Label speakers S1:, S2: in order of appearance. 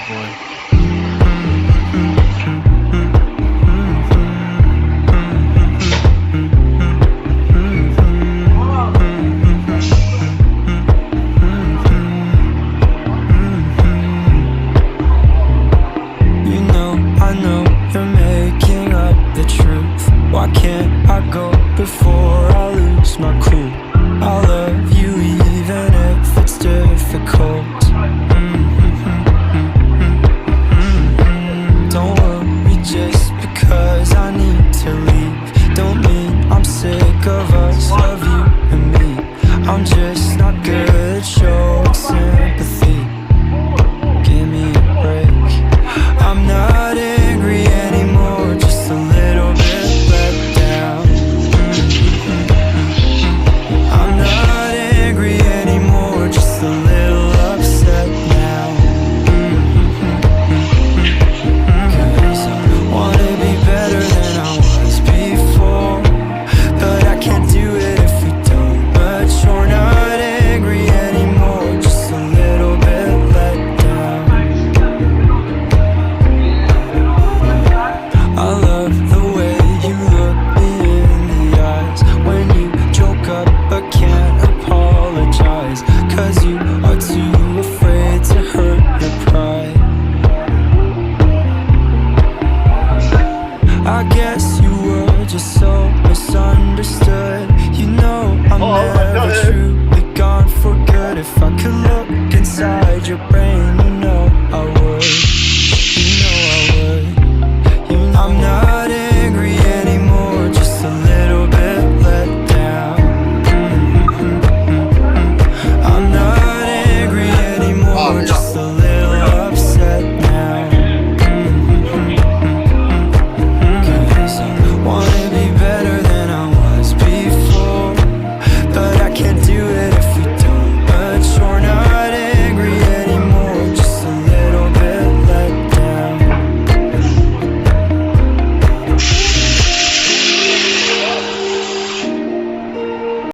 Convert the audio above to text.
S1: boy.
S2: I know you're making up the truth. Why can't I go before I lose my cool? I'll love you even if it's difficult. Don't worry just because I need to leave. Don't mean I'm sick of us, love you and me. I'm just not good at showing sympathy. Give me a break. I'm not angry anymore, just a little bit let down. I'm not angry anymore, just a little upset now. 'Cause I wanna be better than I was before, but I can't do it if we don't mature. Not angry anymore, just a little bit let down. I love the way you look me in the eyes when you joke up but can't apologize, 'cause you are too afraid to hurt your pride. I guess you were just so misunderstood. You know I'm never truly gone for good. If I could look inside your brain, you know I would.